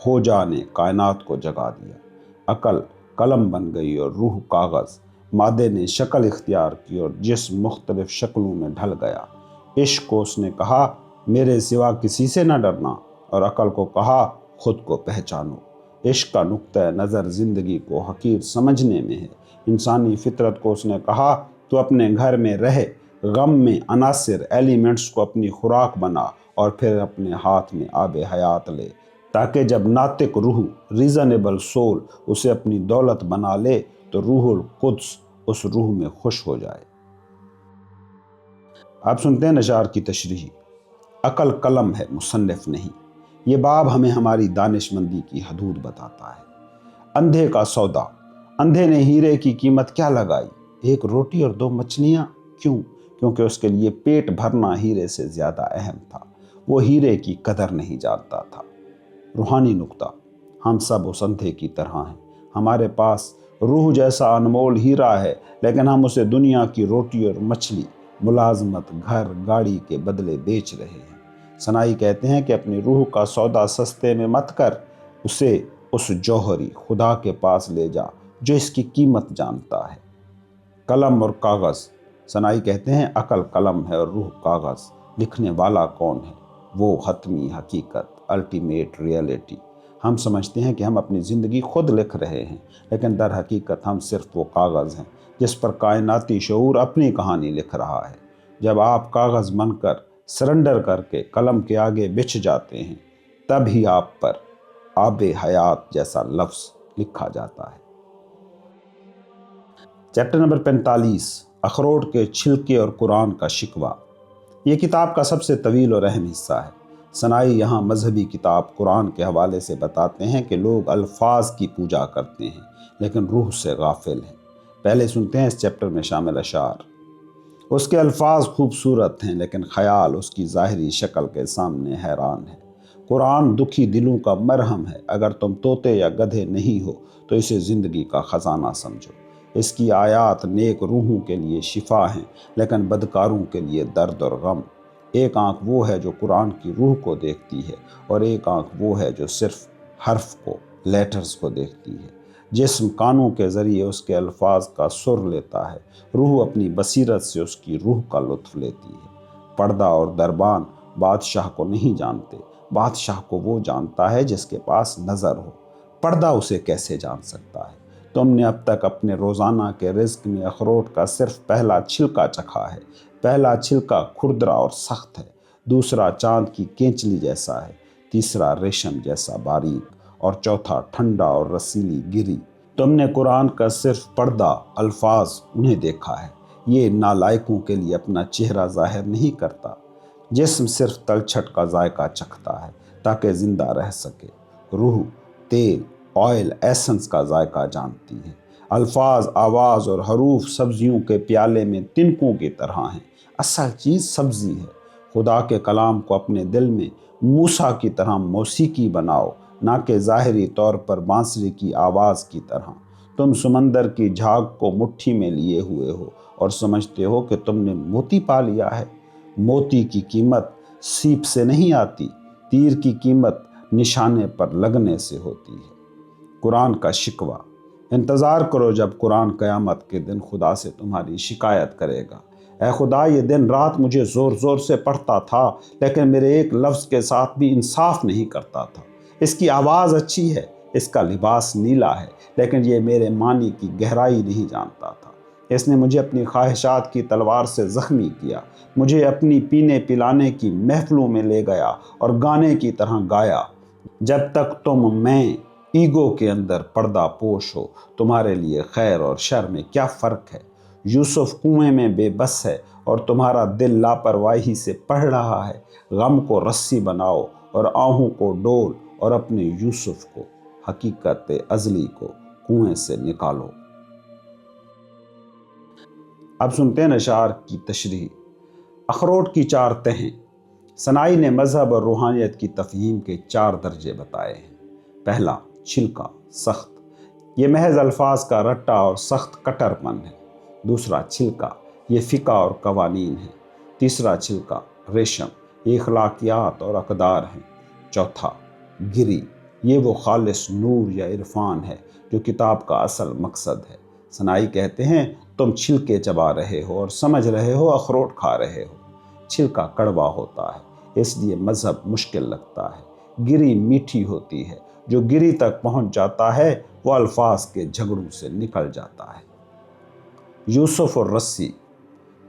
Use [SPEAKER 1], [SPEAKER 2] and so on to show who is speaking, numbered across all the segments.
[SPEAKER 1] ہوجا نے کائنات کو جگا دیا۔ عقل قلم بن گئی اور روح کاغذ، مادے نے شکل اختیار کی اور جسم مختلف شکلوں میں ڈھل گیا۔ عشق کو اس نے کہا میرے سوا کسی سے نہ ڈرنا، اور عقل کو کہا خود کو پہچانو۔ عشق کا نقطہ نظر زندگی کو حقیر سمجھنے میں ہے۔ انسانی فطرت کو اس نے کہا تو اپنے گھر میں رہے، غم میں عناصر ایلیمنٹس کو اپنی خوراک بنا اور پھر اپنے ہاتھ میں آب حیات لے، تاکہ جب ناطق روح ریزنیبل سول اسے اپنی دولت بنا لے تو روح القدس اس روح میں خوش ہو جائے۔ آپ سنتے ہیں نشار کی تشریح۔ عقل قلم ہے، مصنف نہیں۔ یہ باب ہمیں ہماری دانش مندی کی حدود بتاتا ہے۔ اندھے کا سودا۔ اندھے نے ہیرے کی قیمت کیا لگائی؟ 1 روٹی اور 2 مچھلیاں۔ کیوں؟ کیونکہ اس کے لیے پیٹ بھرنا ہیرے سے زیادہ اہم تھا۔ وہ ہیرے کی قدر نہیں جانتا تھا۔ روحانی نقطہ۔ ہم سب اس اندھے کی طرح ہیں۔ ہمارے پاس روح جیسا انمول ہیرا ہے، لیکن ہم اسے دنیا کی روٹی اور مچھلی، ملازمت، گھر، گاڑی کے بدلے بیچ رہے ہیں۔ سنائی کہتے ہیں کہ اپنی روح کا سودا سستے میں مت کر، اسے اس جوہری خدا کے پاس لے جا جو اس کی قیمت جانتا ہے۔ قلم اور کاغذ۔ سنائی کہتے ہیں عقل قلم ہے اور روح کاغذ۔ لکھنے والا کون ہے؟ وہ حتمی حقیقت، الٹیمیٹ ریئلٹی۔ ہم سمجھتے ہیں کہ ہم اپنی زندگی خود لکھ رہے ہیں، لیکن در حقیقت ہم صرف وہ کاغذ ہیں جس پر کائناتی شعور اپنی کہانی لکھ رہا ہے۔ جب آپ کاغذ بن کر سرنڈر کر کے قلم کے آگے بچھ جاتے ہیں، تب ہی آپ پر آب حیات جیسا لفظ لکھا جاتا ہے۔ چیپٹر نمبر 45، اخروٹ کے چھلکے اور قرآن کا شکوہ۔ یہ کتاب کا سب سے طویل اور اہم حصہ ہے۔ سنائی یہاں مذہبی کتاب قرآن کے حوالے سے بتاتے ہیں کہ لوگ الفاظ کی پوجا کرتے ہیں لیکن روح سے غافل ہیں۔ پہلے سنتے ہیں اس چیپٹر میں شامل اشعار۔ اس کے الفاظ خوبصورت ہیں لیکن خیال اس کی ظاہری شکل کے سامنے حیران ہے۔ قرآن دکھی دلوں کا مرہم ہے۔ اگر تم طوطے یا گدھے نہیں ہو تو اسے زندگی کا خزانہ سمجھو۔ اس کی آیات نیک روحوں کے لیے شفا ہیں لیکن بدکاروں کے لیے درد اور غم۔ ایک آنکھ وہ ہے جو قرآن کی روح کو دیکھتی ہے اور ایک آنکھ وہ ہے جو صرف حرف کو، لیٹرز کو دیکھتی ہے۔ جسم کانوں کے ذریعے اس کے الفاظ کا سر لیتا ہے، روح اپنی بصیرت سے اس کی روح کا لطف لیتی ہے۔ پردہ اور دربان بادشاہ کو نہیں جانتے، بادشاہ کو وہ جانتا ہے جس کے پاس نظر ہو۔ پردہ اسے کیسے جان سکتا ہے؟ تم نے اب تک اپنے روزانہ کے رزق میں اخروٹ کا صرف پہلا چھلکا چکھا ہے۔ پہلا چھلکا کھردرا اور سخت ہے، دوسرا چاند کی کینچلی جیسا ہے، تیسرا ریشم جیسا باریک، اور چوتھا ٹھنڈا اور رسیلی گری۔ تم نے قرآن کا صرف پردہ، الفاظ انہیں دیکھا ہے۔ یہ نالائقوں کے لیے اپنا چہرہ ظاہر نہیں کرتا۔ جسم صرف تلچھٹ کا ذائقہ چکھتا ہے تاکہ زندہ رہ سکے۔ روح تیل، آئل، ایسنس کا ذائقہ جانتی ہے۔ الفاظ، آواز اور حروف سبزیوں کے پیالے میں تنکوں کی طرح ہیں۔ اصل چیز سبزی ہے۔ خدا کے کلام کو اپنے دل میں موسیٰ کی طرح موسیقی بناؤ، نہ کہ ظاہری طور پر بانسری کی آواز کی طرح۔ تم سمندر کی جھاگ کو مٹھی میں لیے ہوئے ہو اور سمجھتے ہو کہ تم نے موتی پا لیا ہے۔ موتی کی قیمت سیپ سے نہیں آتی، تیر کی قیمت نشانے پر لگنے سے ہوتی ہے۔ قرآن کا شکوہ۔ انتظار کرو جب قرآن قیامت کے دن خدا سے تمہاری شکایت کرے گا۔ اے خدا، یہ دن رات مجھے زور زور سے پڑھتا تھا لیکن میرے ایک لفظ کے ساتھ بھی انصاف نہیں کرتا تھا۔ اس کی آواز اچھی ہے، اس کا لباس نیلا ہے، لیکن یہ میرے معنی کی گہرائی نہیں جانتا تھا۔ اس نے مجھے اپنی خواہشات کی تلوار سے زخمی کیا، مجھے اپنی پینے پلانے کی محفلوں میں لے گیا اور گانے کی طرح گایا۔ جب تک تم میں ایگو کے اندر پردہ پوش ہو، تمہارے لیے خیر اور شر میں کیا فرق ہے؟ یوسف کنویں میں بے بس ہے اور تمہارا دل لاپرواہی سے پڑھ رہا ہے۔ غم کو رسی بناؤ اور آہوں کو ڈول اور اپنے یوسف کو، حقیقت ازلی کو کنویں سے نکالو۔ اب سنتے ہیں اشعار کی تشریح۔ اخروٹ کی 4 تہیں۔ سنائی نے مذہب اور روحانیت کی تفہیم کے 4 درجے بتائے ہیں۔ پہلا، چھلکا، سخت۔ یہ محض الفاظ کا رٹا اور سخت کٹر پن ہے۔ دوسرا چھلکا، یہ فقہ اور قوانین ہے۔ تیسرا چھلکا، ریشم، یہ اخلاقیات اور اقدار ہیں۔ چوتھا، گری، یہ وہ خالص نور یا عرفان ہے جو کتاب کا اصل مقصد ہے۔ سنائی کہتے ہیں تم چھلکے چبا رہے ہو اور سمجھ رہے ہو اخروٹ کھا رہے ہو۔ چھلکا کڑوا ہوتا ہے، اس لیے مذہب مشکل لگتا ہے۔ گری میٹھی ہوتی ہے، جو گری تک پہنچ جاتا ہے وہ الفاظ کے جھگڑوں سے نکل جاتا ہے۔ یوسف اور رسی۔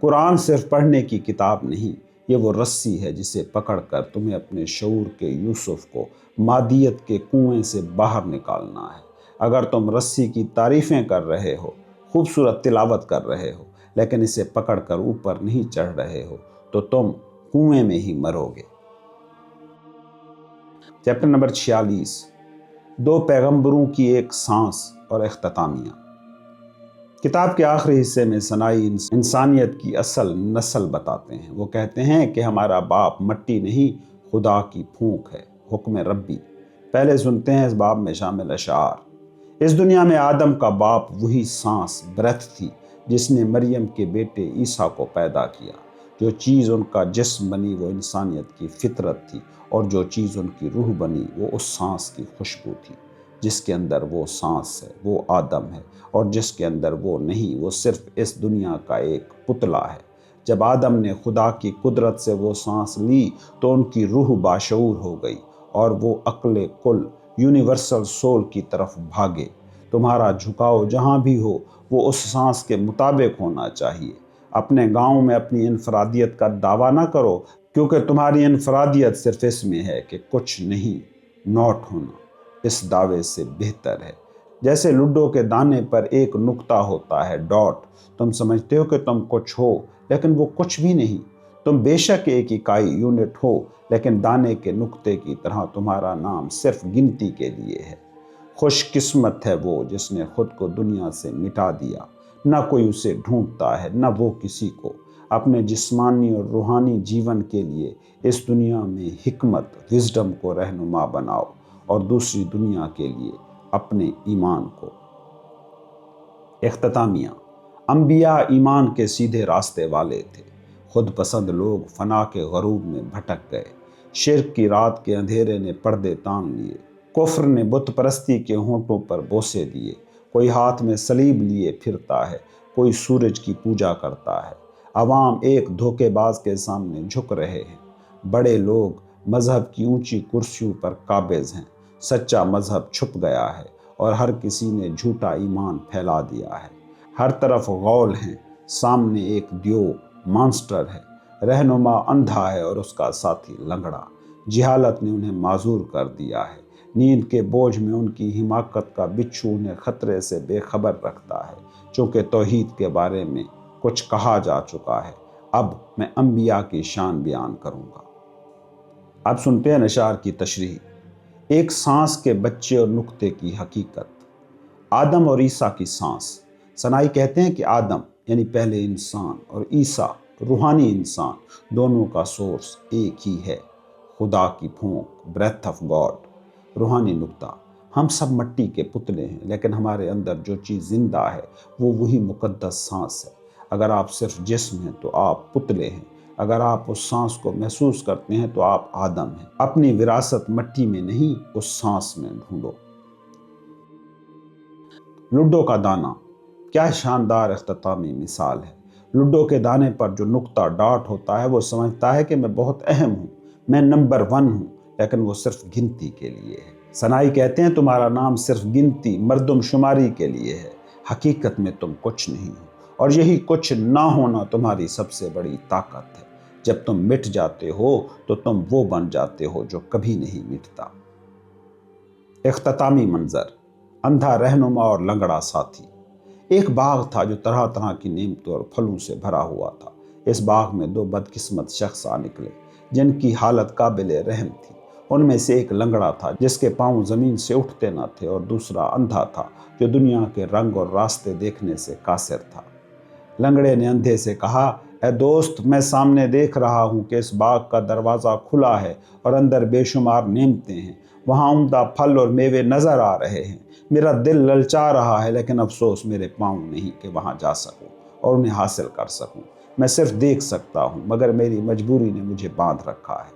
[SPEAKER 1] قرآن صرف پڑھنے کی کتاب نہیں، یہ وہ رسی ہے جسے پکڑ کر تمہیں اپنے شعور کے یوسف کو مادیت کے کنویں سے باہر نکالنا ہے۔ اگر تم رسی کی تعریفیں کر رہے ہو، خوبصورت تلاوت کر رہے ہو، لیکن اسے پکڑ کر اوپر نہیں چڑھ رہے ہو تو تم کنویں میں ہی مرو گے۔ چیپٹر نمبر 46، دو پیغمبروں کی ایک سانس اور اختتامیہ۔ کتاب کے آخری حصے میں سنائی انسانیت کی اصل نسل بتاتے ہیں۔ وہ کہتے ہیں کہ ہمارا باپ مٹی نہیں، خدا کی پھونک ہے، حکم ربی۔ پہلے سنتے ہیں اس باب میں شامل اشعار۔ اس دنیا میں آدم کا باپ وہی سانس برتھ تھی جس نے مریم کے بیٹے عیسیٰ کو پیدا کیا۔ جو چیز ان کا جسم بنی وہ انسانیت کی فطرت تھی، اور جو چیز ان کی روح بنی وہ اس سانس کی خوشبو تھی۔ جس کے اندر وہ سانس ہے وہ آدم ہے، اور جس کے اندر وہ نہیں وہ صرف اس دنیا کا ایک پتلا ہے۔ جب آدم نے خدا کی قدرت سے وہ سانس لی تو ان کی روح باشعور ہو گئی اور وہ عقل کل یونیورسل سول کی طرف بھاگے۔ تمہارا جھکاؤ جہاں بھی ہو وہ اس سانس کے مطابق ہونا چاہیے۔ اپنے گاؤں میں اپنی انفرادیت کا دعویٰ نہ کرو، کیونکہ تمہاری انفرادیت صرف اس میں ہے کہ کچھ نہیں نوٹ ہونا اس دعوے سے بہتر ہے۔ جیسے لڈو کے دانے پر ایک نقطہ ہوتا ہے، ڈاٹ۔ تم سمجھتے ہو کہ تم کچھ ہو، لیکن وہ کچھ بھی نہیں۔ تم بے شک ایک اکائی یونٹ ہو، لیکن دانے کے نقطے کی طرح تمہارا نام صرف گنتی کے لیے ہے۔ خوش قسمت ہے وہ جس نے خود کو دنیا سے مٹا دیا۔ نہ کوئی اسے ڈھونڈتا ہے، نہ وہ کسی کو۔ اپنے جسمانی اور روحانی جیون کے لیے اس دنیا میں حکمت، وزڈم کو رہنما بناؤ، اور دوسری دنیا کے لیے اپنے ایمان کو۔ اختتامیہ۔ انبیاء ایمان کے سیدھے راستے والے تھے۔ خود پسند لوگ فنا کے غروب میں بھٹک گئے۔ شرک کی رات کے اندھیرے نے پردے تان لیے۔ کفر نے بت پرستی کے ہونٹوں پر بوسے دیے۔ کوئی ہاتھ میں صلیب لیے پھرتا ہے، کوئی سورج کی پوجا کرتا ہے۔ عوام ایک دھوکے باز کے سامنے جھک رہے ہیں۔ بڑے لوگ مذہب کی اونچی کرسیوں پر قابض ہیں۔ سچا مذہب چھپ گیا ہے اور ہر کسی نے جھوٹا ایمان پھیلا دیا ہے۔ ہر طرف غول ہیں، سامنے ایک دیو مانسٹر ہے۔ رہنما اندھا ہے اور اس کا ساتھی لنگڑا۔ جہالت نے انہیں معذور کر دیا ہے۔ نیند کے بوجھ میں ان کی حماقت کا بچھو انہیں خطرے سے بے خبر رکھتا ہے۔ چونکہ توحید کے بارے میں کچھ کہا جا چکا ہے، اب میں انبیاء کی شان بیان کروں گا۔ اب سنتے ہیں اشعار کی تشریح۔ ایک سانس کے بچے اور نقطے کی حقیقت۔ آدم اور عیسیٰ کی سانس۔ سنائی کہتے ہیں کہ آدم یعنی پہلے انسان اور عیسیٰ روحانی انسان، دونوں کا سورس ایک ہی ہے، خدا کی پھونک، بریتھ آف گاڈ۔ روحانی نقطہ۔ ہم سب مٹی کے پتلے ہیں، لیکن ہمارے اندر جو چیز زندہ ہے وہ وہی مقدس سانس ہے۔ اگر آپ صرف جسم ہیں تو آپ پتلے ہیں۔ اگر آپ اس سانس کو محسوس کرتے ہیں تو آپ آدم ہیں۔ اپنی وراثت مٹی میں نہیں، اس سانس میں ڈھونڈو۔ لڈو کا دانہ۔ کیا شاندار اختتامی مثال ہے۔ لڈو کے دانے پر جو نقطہ ڈاٹ ہوتا ہے وہ سمجھتا ہے کہ میں بہت اہم ہوں، میں نمبر 1 ہوں، لیکن وہ صرف گنتی کے لیے ہے۔ سنائی کہتے ہیں تمہارا نام صرف گنتی، مردم شماری کے لیے ہے۔ حقیقت میں تم کچھ نہیں ہو، اور یہی کچھ نہ ہونا تمہاری سب سے بڑی طاقت ہے۔ جب تم مٹ جاتے ہو تو تم وہ بن جاتے ہو جو کبھی نہیں مٹتا۔ اختتامی منظر۔ اندھا رہنما اور لنگڑا ساتھی۔ ایک باغ تھا جو طرح طرح کی نعمتوں اور پھلوں سے بھرا ہوا تھا۔ اس باغ میں 2 بدقسمت شخص آ نکلے جن کی حالت قابل رحم تھی۔ ان میں سے ایک لنگڑا تھا جس کے پاؤں زمین سے اٹھتے نہ تھے، اور دوسرا اندھا تھا جو دنیا کے رنگ اور راستے دیکھنے سے قاصر تھا۔ لنگڑے نے اندھے سے کہا، اے دوست، میں سامنے دیکھ رہا ہوں کہ اس باغ کا دروازہ کھلا ہے اور اندر بے شمار نعمتیں ہیں۔ وہاں عمدہ پھل اور میوے نظر آ رہے ہیں۔ میرا دل للچا رہا ہے، لیکن افسوس میرے پاؤں نہیں کہ وہاں جا سکوں اور انہیں حاصل کر سکوں۔ میں صرف دیکھ سکتا ہوں، مگر میری مجبوری نے مجھے باندھ رکھا ہے۔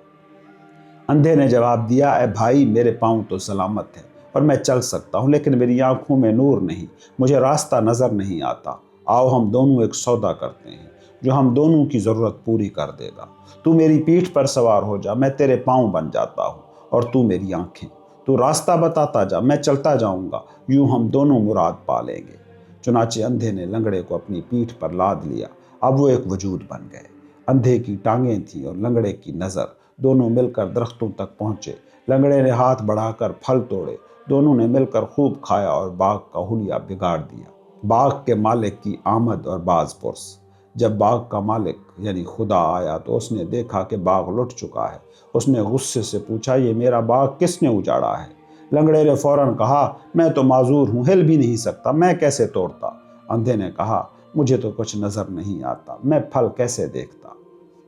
[SPEAKER 1] اندھے نے جواب دیا، اے بھائی میرے پاؤں تو سلامت ہے اور میں چل سکتا ہوں، لیکن میری آنکھوں میں نور نہیں، مجھے راستہ نظر نہیں آتا۔ آؤ ہم دونوں ایک سودا کرتے ہیں جو ہم دونوں کی ضرورت پوری کر دے گا۔ تو میری پیٹھ پر سوار ہو جا، میں تیرے پاؤں بن جاتا ہوں، اور تو میری آنکھیں۔ تو راستہ بتاتا جا، میں چلتا جاؤں گا، یوں ہم دونوں مراد پا لیں گے۔ چنانچہ اندھے نے لنگڑے کو اپنی پیٹھ پر لاد لیا، اب وہ ایک وجود بن گئے۔ اندھے کی ٹانگیں تھیں اور لنگڑے کی نظر، دونوں مل کر درختوں تک پہنچے۔ لنگڑے نے ہاتھ بڑھا کر پھل توڑے، دونوں نے مل کر خوب کھایا اور باغ کا حلیہ بگاڑ دیا۔ باغ کے مالک کی آمد اور باز پرس۔ جب باغ کا مالک یعنی خدا آیا تو اس نے دیکھا کہ باغ لٹ چکا ہے۔ اس نے غصے سے پوچھا، یہ میرا باغ کس نے اجاڑا ہے؟ لنگڑے نے فوراً کہا، میں تو معذور ہوں، ہل بھی نہیں سکتا، میں کیسے توڑتا؟ اندھے نے کہا، مجھے تو کچھ نظر نہیں آتا، میں پھل کیسے دیکھتا؟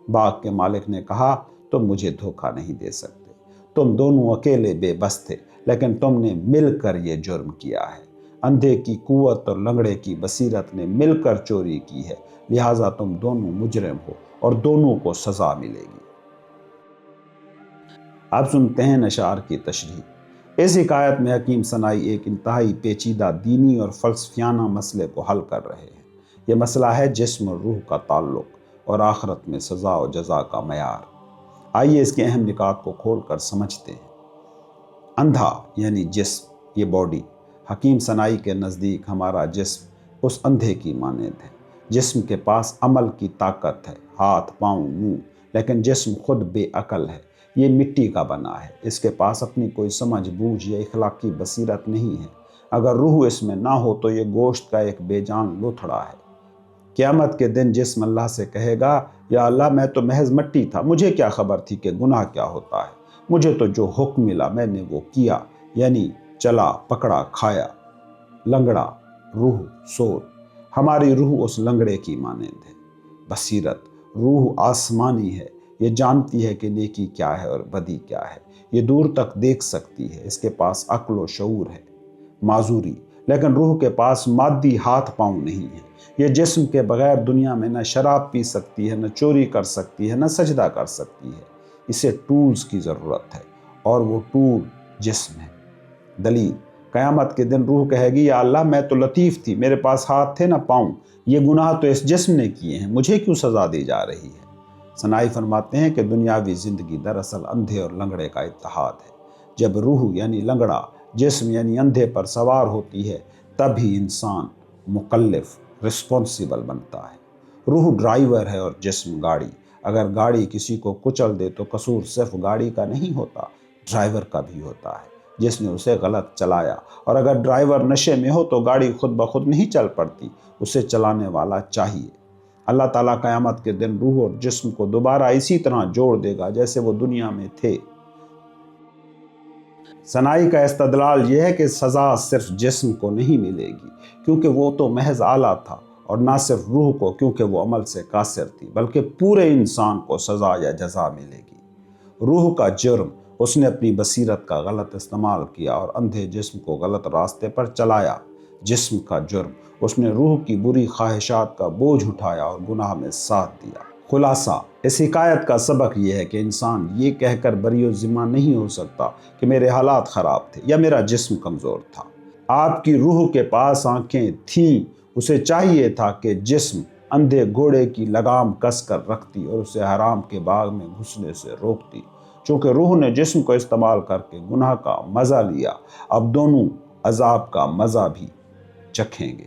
[SPEAKER 1] باغ کے مالک نے کہا، تم مجھے دھوکہ نہیں دے سکتے، تم دونوں اکیلے بے بس تھے، لیکن تم نے مل کر یہ جرم کیا ہے۔ اندھے کی قوت اور لنگڑے کی بصیرت نے مل کر چوری کی ہے، لہٰذا تم دونوں مجرم ہو اور دونوں کو سزا ملے گی۔ اب سنتے ہیں اشعار کی تشریح۔ اس حکایت میں حکیم سنائی ایک انتہائی پیچیدہ دینی اور فلسفیانہ مسئلے کو حل کر رہے ہیں۔ یہ مسئلہ ہے جسم اور روح کا تعلق اور آخرت میں سزا و جزا کا معیار۔ آئیے اس کے اہم نکات کو کھول کر سمجھتے ہیں۔ اندھا یعنی جسم، یہ باڈی، حکیم سنائی کے نزدیک ہمارا جسم اس اندھے کی مانند ہے۔ جسم کے پاس عمل کی طاقت ہے، ہاتھ، پاؤں، منہ، لیکن جسم خود بے عقل ہے، یہ مٹی کا بنا ہے، اس کے پاس اپنی کوئی سمجھ بوجھ یا اخلاقی بصیرت نہیں ہے۔ اگر روح اس میں نہ ہو تو یہ گوشت کا ایک بے جان لوتھڑا ہے۔ قیامت کے دن جسم اللہ سے کہے گا، یا اللہ میں تو محض مٹی تھا، مجھے کیا خبر تھی کہ گناہ کیا ہوتا ہے؟ مجھے تو جو حکم ملا میں نے وہ کیا، یعنی چلا، پکڑا، کھایا۔ لنگڑا، روح، سور۔ ہماری روح اس لنگڑے کی مانند ہے۔ بصیرت، روح آسمانی ہے، یہ جانتی ہے کہ نیکی کیا ہے اور بدی کیا ہے، یہ دور تک دیکھ سکتی ہے، اس کے پاس عقل و شعور ہے۔ معذوری، لیکن روح کے پاس مادی ہاتھ پاؤں نہیں ہے، یہ جسم کے بغیر دنیا میں نہ شراب پی سکتی ہے، نہ چوری کر سکتی ہے، نہ سجدہ کر سکتی ہے۔ اسے ٹولز کی ضرورت ہے اور وہ ٹول جسم ہے۔ دلیل، قیامت کے دن روح کہے گی، یا اللہ میں تو لطیف تھی، میرے پاس ہاتھ تھے نہ پاؤں، یہ گناہ تو اس جسم نے کیے ہیں، مجھے کیوں سزا دی جا رہی ہے؟ سنائی فرماتے ہیں کہ دنیاوی زندگی دراصل اندھے اور لنگڑے کا اتحاد ہے۔ جب روح یعنی لنگڑا جسم یعنی اندھے پر سوار ہوتی ہے تب ہی انسان مکلف، رسپانسیبل بنتا ہے۔ روح ڈرائیور ہے اور جسم گاڑی۔ اگر گاڑی کسی کو کچل دے تو قصور صرف گاڑی کا نہیں ہوتا، ڈرائیور کا بھی ہوتا ہے جس نے اسے غلط چلایا، اور اگر ڈرائیور نشے میں ہو تو گاڑی خود بخود نہیں چل پڑتی، اسے چلانے والا چاہیے۔ اللہ تعالیٰ قیامت کے دن روح اور جسم کو دوبارہ اسی طرح جوڑ دے گا جیسے وہ دنیا میں تھے۔ سنائی کا استدلال یہ ہے کہ سزا صرف جسم کو نہیں ملے گی کیونکہ وہ تو محض آلہ تھا، اور نہ صرف روح کو کیونکہ وہ عمل سے قاصر تھی، بلکہ پورے انسان کو سزا یا جزا ملے گی۔ روح کا جرم، اس نے اپنی بصیرت کا غلط استعمال کیا اور اندھے جسم کو غلط راستے پر چلایا۔ جسم کا جرم، اس نے روح کی بری خواہشات کا بوجھ اٹھایا اور گناہ میں ساتھ دیا۔ خلاصہ، اس حکایت کا سبق یہ ہے کہ انسان یہ کہہ کر بری و ذمہ نہیں ہو سکتا کہ میرے حالات خراب تھے یا میرا جسم کمزور تھا۔ آپ کی روح کے پاس آنکھیں تھیں، اسے چاہیے تھا کہ جسم اندھے گھوڑے کی لگام کس کر رکھتی اور اسے حرام کے باغ میں گھسنے سے روکتی۔ چونکہ روح نے جسم کو استعمال کر کے گناہ کا مزہ لیا، اب دونوں عذاب کا مزہ بھی چکھیں گے۔